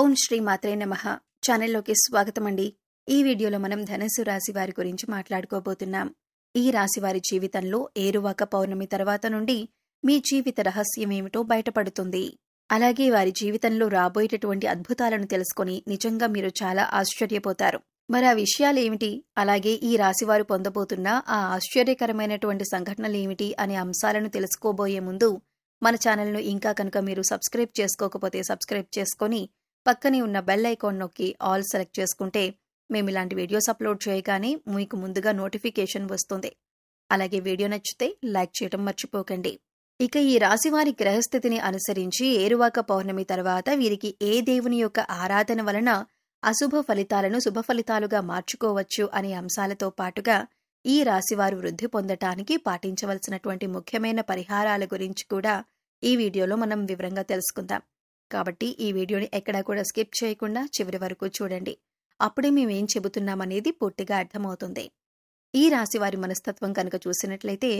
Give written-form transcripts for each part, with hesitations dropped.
ఓం శ్రీ మాత్రే నమః. ఛానల్లోకి స్వాగతమండి. ఈ వీడియోలో మనం ధనుస్సు రాశి వారి గురించి మాట్లాడుకోబోతున్నాం. ఈ రాశి వారి జీవితంలో ఏరువాక పౌర్ణమి తర్వాత నుండి మీ జీవిత రహస్యం ఏమిటో బయటపడుతుంది. అలాగే వారి జీవితంలో రాబోయేటటువంటి అద్భుతాలను తెలుసుకొని నిజంగా మీరు చాలా ఆశ్చర్యపోతారు. మరి ఆ విషయాలేమిటి, అలాగే ఈ రాశివారు పొందబోతున్న ఆ ఆశ్చర్యకరమైనటువంటి సంఘటనలేమిటి అనే అంశాలను తెలుసుకోబోయే ముందు మన ఛానల్ను ఇంకా కనుక మీరు సబ్స్క్రైబ్ చేసుకోకపోతే సబ్స్క్రైబ్ చేసుకొని పక్కనే ఉన్న బెల్ ఐకాన్ నొక్కి ఆల్ సెలెక్ట్ చేసుకుంటే మేము ఇలాంటి వీడియోస్ అప్లోడ్ చేయగానే మీకు ముందుగా నోటిఫికేషన్ వస్తుంది. అలాగే వీడియో నచ్చితే లైక్ చేయడం మర్చిపోకండి. ఇక ఈ రాశివారి గ్రహస్థితిని అనుసరించి ఏరువాక పౌర్ణమి తర్వాత వీరికి ఏ దేవుని యొక్క ఆరాధన వలన అశుభ ఫలితాలను శుభ ఫలితాలుగా మార్చుకోవచ్చు అనే అంశాలతో పాటుగా ఈ రాశివారు వృద్ధి పొందటానికి పాటించవలసినటువంటి ముఖ్యమైన పరిహారాల గురించి కూడా ఈ వీడియోలో మనం వివరంగా తెలుసుకుందాం. కాబట్టి ఈ వీడియోని ఎక్కడా కూడా స్కిప్ చేయకుండా చివరి వరకు చూడండి. అప్పుడే మేమేం చెబుతున్నామనేది పూర్తిగా అర్థమవుతుంది. ఈ రాశివారి మనస్తత్వం కనుక చూసినట్లయితే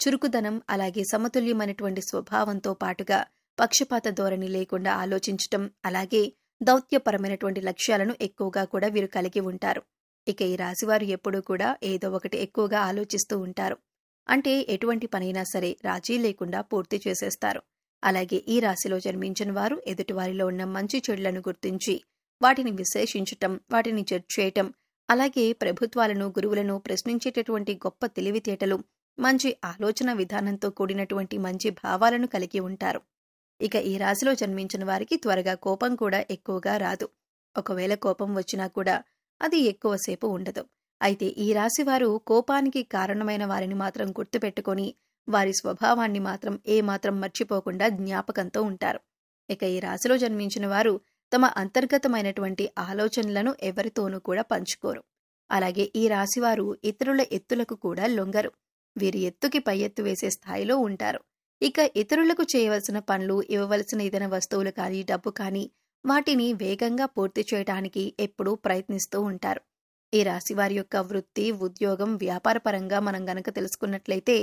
చురుకుదనం, అలాగే సమతుల్యమైనటువంటి స్వభావంతో పాటుగా పక్షపాత ధోరణి లేకుండా ఆలోచించటం, అలాగే దౌత్యపరమైనటువంటి లక్ష్యాలను ఎక్కువగా కూడా వీరు కలిగి ఉంటారు. ఇక ఈ రాశివారు ఎప్పుడూ కూడా ఏదో ఒకటి ఎక్కువగా ఆలోచిస్తూ ఉంటారు. అంటే ఎటువంటి పనైనా సరే రాజీ లేకుండా పూర్తి చేసేస్తారు. అలాగే ఈ రాశిలో జన్మించిన వారు ఎదుటివారిలో ఉన్న మంచి చెడులను గుర్తించి వాటిని విశ్లేషించటం, వాటిని జడ్జ్ చేయటం, అలాగే ప్రభుత్వాలను, గురువులను ప్రశ్నించేటటువంటి గొప్ప తెలివితేటలు, మంచి ఆలోచన విధానంతో కూడినటువంటి మంచి భావాలను కలిగి ఉంటారు. ఇక ఈ రాశిలో జన్మించిన వారికి త్వరగా కోపం కూడా ఎక్కువగా రాదు. ఒకవేళ కోపం వచ్చినా కూడా అది ఎక్కువసేపు ఉండదు. అయితే ఈ రాశి వారు కోపానికి కారణమైన వారిని మాత్రం గుర్తుపెట్టుకొని వారి స్వభావాన్ని మాత్రం ఏమాత్రం మర్చిపోకుండా జ్ఞాపకంతో ఉంటారు. ఇక ఈ రాశిలో జన్మించిన వారు తమ అంతర్గతమైనటువంటి ఆలోచనలను ఎవరితోనూ కూడా పంచుకోరు. అలాగే ఈ రాశివారు ఇతరుల ఎత్తులకు కూడా లొంగరు. వీరి ఎత్తుకి పై ఎత్తు వేసే స్థాయిలో ఉంటారు. ఇక ఇతరులకు చేయవలసిన పనులు, ఇవ్వవలసిన ఏదైనా వస్తువులు కానీ, డబ్బు కానీ వాటిని వేగంగా పూర్తి చేయడానికి ఎప్పుడూ ప్రయత్నిస్తూ ఉంటారు. ఈ రాశివారి యొక్క వృత్తి, ఉద్యోగం, వ్యాపారపరంగా మనం గనక తెలుసుకున్నట్లయితే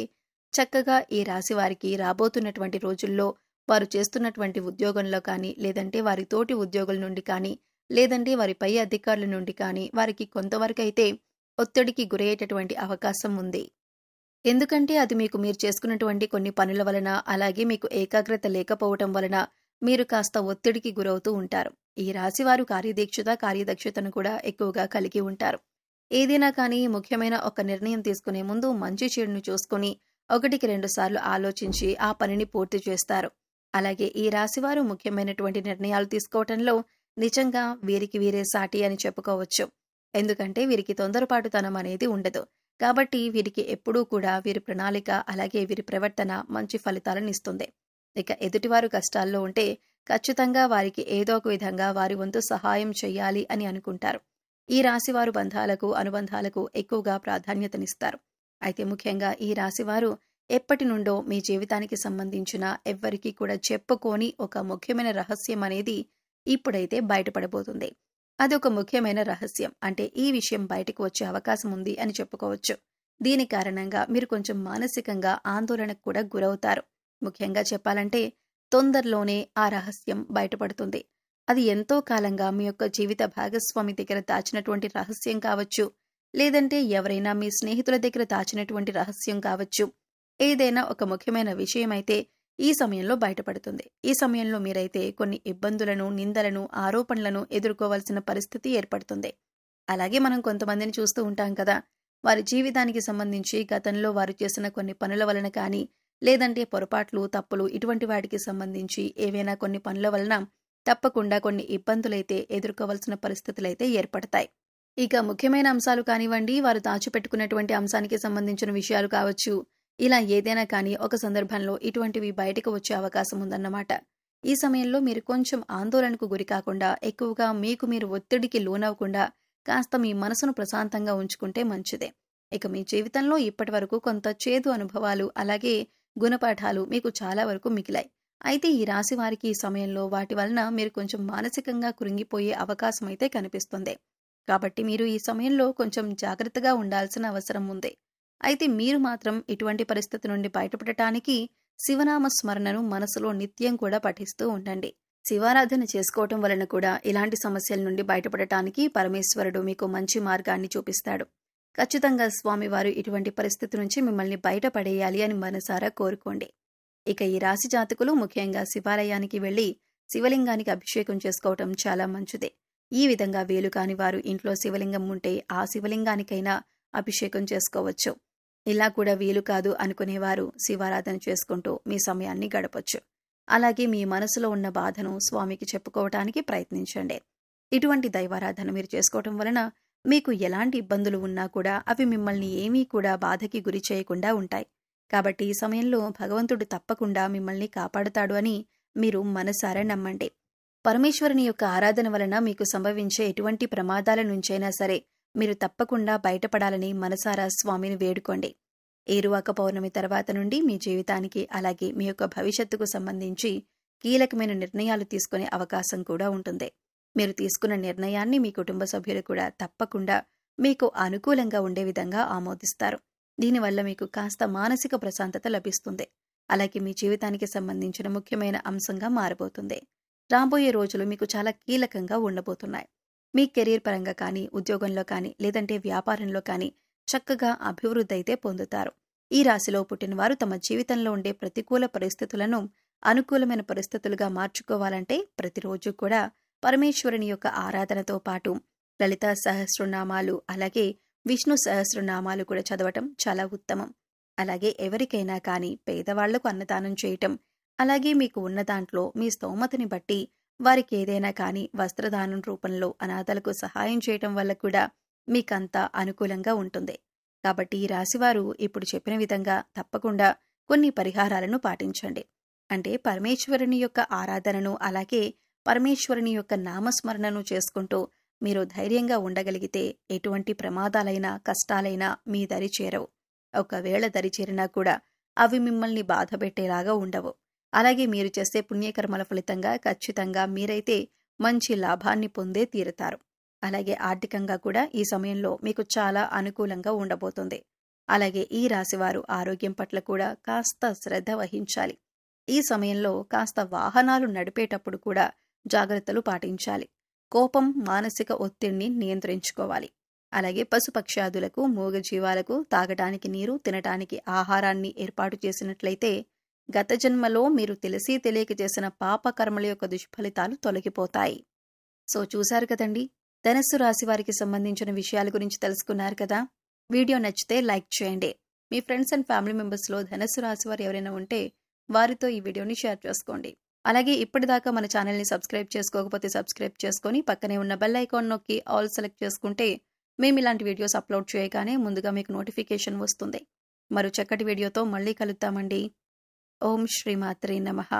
చక్కగా ఈ రాశి వారికి రాబోతున్నటువంటి రోజుల్లో వారు చేస్తున్నటువంటి ఉద్యోగంలో కానీ, లేదంటే వారి తోటి ఉద్యోగుల నుండి కానీ, లేదంటే వారి పై అధికారుల నుండి కానీ వారికి కొంతవరకైతే ఒత్తిడికి గురయ్యేటటువంటి అవకాశం ఉంది. ఎందుకంటే అది మీరు చేసుకున్నటువంటి కొన్ని పనుల వలన, అలాగే మీకు ఏకాగ్రత లేకపోవటం వలన మీరు కాస్త ఒత్తిడికి గురవుతూ ఉంటారు. ఈ రాశివారు కార్యదక్షతను కూడా ఎక్కువగా కలిగి ఉంటారు. ఏదైనా కానీ ముఖ్యమైన ఒక నిర్ణయం తీసుకునే ముందు మంచి చెడును చూసుకొని 1-2 సార్లు ఆలోచించి ఆ పనిని పూర్తి చేస్తారు. అలాగే ఈ రాశివారు ముఖ్యమైనటువంటి నిర్ణయాలు తీసుకోవటంలో నిజంగా వీరికి వీరే సాటి అని చెప్పుకోవచ్చు. ఎందుకంటే వీరికి తొందరపాటుతనం అనేది ఉండదు. కాబట్టి వీరికి ఎప్పుడూ కూడా వీరి ప్రణాళిక, అలాగే వీరి ప్రవర్తన మంచి ఫలితాలను ఇస్తుంది. ఇక ఎదుటివారు కష్టాల్లో ఉంటే ఖచ్చితంగా వారికి ఏదో ఒక విధంగా వారి వంతు సహాయం చేయాలి అని అనుకుంటారు. ఈ రాశివారు బంధాలకు, అనుబంధాలకు ఎక్కువగా ప్రాధాన్యతనిస్తారు. అయితే ముఖ్యంగా ఈ రాశివారు ఎప్పటి నుండో మీ జీవితానికి సంబంధించిన ఎవ్వరికీ కూడా చెప్పుకోని ఒక ముఖ్యమైన రహస్యం అనేది ఇప్పుడైతే బయటపడబోతుంది. అదొక ముఖ్యమైన రహస్యం. అంటే ఈ విషయం బయటకు వచ్చే అవకాశం ఉంది అని చెప్పుకోవచ్చు. దీని కారణంగా మీరు కొంచెం మానసికంగా ఆందోళనకు కూడా గురవుతారు. ముఖ్యంగా చెప్పాలంటే తొందరలోనే ఆ రహస్యం బయటపడుతుంది. అది ఎంతో కాలంగా మీ యొక్క జీవిత భాగస్వామి దగ్గర దాచినటువంటి రహస్యం కావచ్చు, లేదంటే ఎవరైనా మీ స్నేహితుల దగ్గర దాచినటువంటి రహస్యం కావచ్చు. ఏదైనా ఒక ముఖ్యమైన విషయం అయితే ఈ సమయంలో బయటపడుతుంది. ఈ సమయంలో మీరైతే కొన్ని ఇబ్బందులను, నిందలను, ఆరోపణలను ఎదుర్కోవాల్సిన పరిస్థితి ఏర్పడుతుంది. అలాగే మనం కొంతమందిని చూస్తూ ఉంటాం కదా, వారి జీవితానికి సంబంధించి గతంలో వారు చేసిన కొన్ని పనుల వలన కానీ, లేదంటే పొరపాట్లు, తప్పులు ఇటువంటి వాటికి సంబంధించి ఏవైనా కొన్ని పనుల వలన తప్పకుండా కొన్ని ఇబ్బందులైతే ఎదుర్కోవాల్సిన పరిస్థితులైతే ఏర్పడతాయి. ఇక ముఖ్యమైన అంశాలు కానివ్వండి, వారు దాచిపెట్టుకున్నటువంటి అంశానికి సంబంధించిన విషయాలు కావచ్చు, ఇలా ఏదైనా కానీ ఒక సందర్భంలో ఇటువంటివి బయటకు వచ్చే అవకాశం ఉందన్నమాట. ఈ సమయంలో మీరు కొంచెం ఆందోళనకు గురి కాకుండా, ఎక్కువగా మీకు మీరు ఒత్తిడికి లోనవ్వకుండా కాస్త మీ మనసును ప్రశాంతంగా ఉంచుకుంటే మంచిదే. ఇక మీ జీవితంలో ఇప్పటి వరకు కొంత చేదు అనుభవాలు, అలాగే గుణపాఠాలు మీకు చాలా వరకు మిగిలాయి. అయితే ఈ రాశి వారికి ఈ సమయంలో వాటి వలన మీరు కొంచెం మానసికంగా కృంగిపోయే అవకాశం అయితే కనిపిస్తుంది. కాబట్టి మీరు ఈ సమయంలో కొంచెం జాగ్రత్తగా ఉండాల్సిన అవసరం ఉంది. అయితే మీరు మాత్రం ఇటువంటి పరిస్థితి నుండి బయటపడటానికి శివనామ స్మరణను మనసులో నిత్యం కూడా పఠిస్తూ ఉండండి. శివారాధన చేసుకోవటం వలన కూడా ఇలాంటి సమస్యల నుండి బయటపడటానికి పరమేశ్వరుడు మీకు మంచి మార్గాన్ని చూపిస్తాడు. ఖచ్చితంగా స్వామివారు ఇటువంటి పరిస్థితి నుంచి మిమ్మల్ని బయటపడేయాలి అని మనసారా కోరుకోండి. ఇక ఈ రాశి జాతకులు ముఖ్యంగా శివాలయానికి వెళ్లి శివలింగానికి అభిషేకం చేసుకోవటం చాలా మంచిదే. ఈ విధంగా వీలు కాని వారు ఇంట్లో శివలింగం ఉంటే ఆ శివలింగానికైనా అభిషేకం చేసుకోవచ్చు. ఇలా కూడా వీలు కాదు అనుకునేవారు శివారాధన చేసుకుంటూ మీ సమయాన్ని గడపొచ్చు. అలాగే మీ మనసులో ఉన్న బాధను స్వామికి చెప్పుకోవటానికి ప్రయత్నించండి. ఇటువంటి దైవారాధన మీరు చేసుకోవటం వలన మీకు ఎలాంటి ఇబ్బందులు ఉన్నా కూడా అవి మిమ్మల్ని ఏమీ కూడా బాధకి గురి చేయకుండా ఉంటాయి. కాబట్టి ఈ సమయంలో భగవంతుడు తప్పకుండా మిమ్మల్ని కాపాడుతాడు అని మీరు మనసారా నమ్మండి. పరమేశ్వరుని యొక్క ఆరాధన వలన మీకు సంభవించే ఎటువంటి ప్రమాదాల నుంచైనా సరే మీరు తప్పకుండా బయటపడాలని మనసారా స్వామిని వేడుకోండి. ఏరువాక పౌర్ణమి తర్వాత నుండి మీ జీవితానికి అలాగే మీ యొక్క భవిష్యత్తుకు సంబంధించి కీలకమైన నిర్ణయాలు తీసుకునే అవకాశం కూడా ఉంటుంది. మీరు తీసుకున్న నిర్ణయాన్ని మీ కుటుంబ సభ్యులు కూడా తప్పకుండా మీకు అనుకూలంగా ఉండే విధంగా ఆమోదిస్తారు. దీనివల్ల మీకు కాస్త మానసిక ప్రశాంతత లభిస్తుంది. అలాగే మీ జీవితానికి సంబంధించిన ముఖ్యమైన అంశంగా మారబోతుంది. రాబోయే రోజులు మీకు చాలా కీలకంగా ఉండబోతున్నాయి. మీ కెరీర్ పరంగా కానీ, ఉద్యోగంలో కానీ, లేదంటే వ్యాపారంలో కానీ చక్కగా అభివృద్ధి అయితే పొందుతారు. ఈ రాశిలో పుట్టినవారు తమ జీవితంలో ఉండే ప్రతికూల పరిస్థితులను అనుకూలమైన పరిస్థితులుగా మార్చుకోవాలంటే ప్రతిరోజు కూడా పరమేశ్వరుని యొక్క ఆరాధనతో పాటు లలిత సహస్రనామాలు అలాగే విష్ణు సహస్రనామాలు కూడా చదవటం చాలా ఉత్తమం. అలాగే ఎవరికైనా కానీ పేదవాళ్లకు అన్నదానం చేయటం, అలాగే మీకు ఉన్న దాంట్లో మీ స్తోమతని బట్టి వారికి ఏదైనా కానీ వస్త్రదానం రూపంలో అనాథలకు సహాయం చేయటం వల్ల కూడా మీకంతా అనుకూలంగా ఉంటుంది. కాబట్టి ఈ రాశివారు ఇప్పుడు చెప్పిన విధంగా తప్పకుండా కొన్ని పరిహారాలను పాటించండి. అంటే పరమేశ్వరుని యొక్క ఆరాధనను అలాగే పరమేశ్వరుని యొక్క నామస్మరణను చేసుకుంటూ మీరు ధైర్యంగా ఉండగలిగితే ఎటువంటి ప్రమాదాలైనా కష్టాలైనా మీ దరి చేరవు. ఒకవేళ దరి చేరినా కూడా అవి మిమ్మల్ని బాధపెట్టేలాగా ఉండవు. అలాగే మీరు చేసే పుణ్యకర్మల ఫలితంగా ఖచ్చితంగా మీరైతే మంచి లాభాన్ని పొందే తీరుతారు. అలాగే ఆర్థికంగా కూడా ఈ సమయంలో మీకు చాలా అనుకూలంగా ఉండబోతుంది. అలాగే ఈ రాశివారు ఆరోగ్యం పట్ల కూడా కాస్త శ్రద్ధ వహించాలి. ఈ సమయంలో కాస్త వాహనాలు నడిపేటప్పుడు కూడా జాగ్రత్తలు పాటించాలి. కోపం, మానసిక ఒత్తిడిని నియంత్రించుకోవాలి. అలాగే పశుపక్ష్యాదులకు, మూగజీవాలకు తాగటానికి నీరు, తినటానికి ఆహారాన్ని ఏర్పాటు చేసినట్లయితే గత జన్మలో మీరు తెలిసి తెలియక చేసిన పాపకర్మల యొక్క దుష్ఫలితాలు తొలగిపోతాయి. సో చూశారు కదండి, ధనస్సు రాశి వారికి సంబంధించిన విషయాల గురించి తెలుసుకున్నారు కదా. వీడియో నచ్చితే లైక్ చేయండి. మీ ఫ్రెండ్స్ అండ్ ఫ్యామిలీ మెంబర్స్లో ధనస్సు రాశి వారు ఎవరైనా ఉంటే వారితో ఈ వీడియోని షేర్ చేసుకోండి. అలాగే ఇప్పటిదాకా మన ఛానల్ని సబ్స్క్రైబ్ చేసుకోకపోతే సబ్స్క్రైబ్ చేసుకొని పక్కనే ఉన్న బెల్ ఐకాన్ నొక్కి ఆల్ సెలెక్ట్ చేసుకుంటే మేము ఇలాంటి వీడియోస్ అప్లోడ్ చేయగానే ముందుగా మీకు నోటిఫికేషన్ వస్తుంది. మరో చక్కటి వీడియోతో మళ్ళీ కలుద్దామండి. ఓం శ్రీమాత్రే నమః.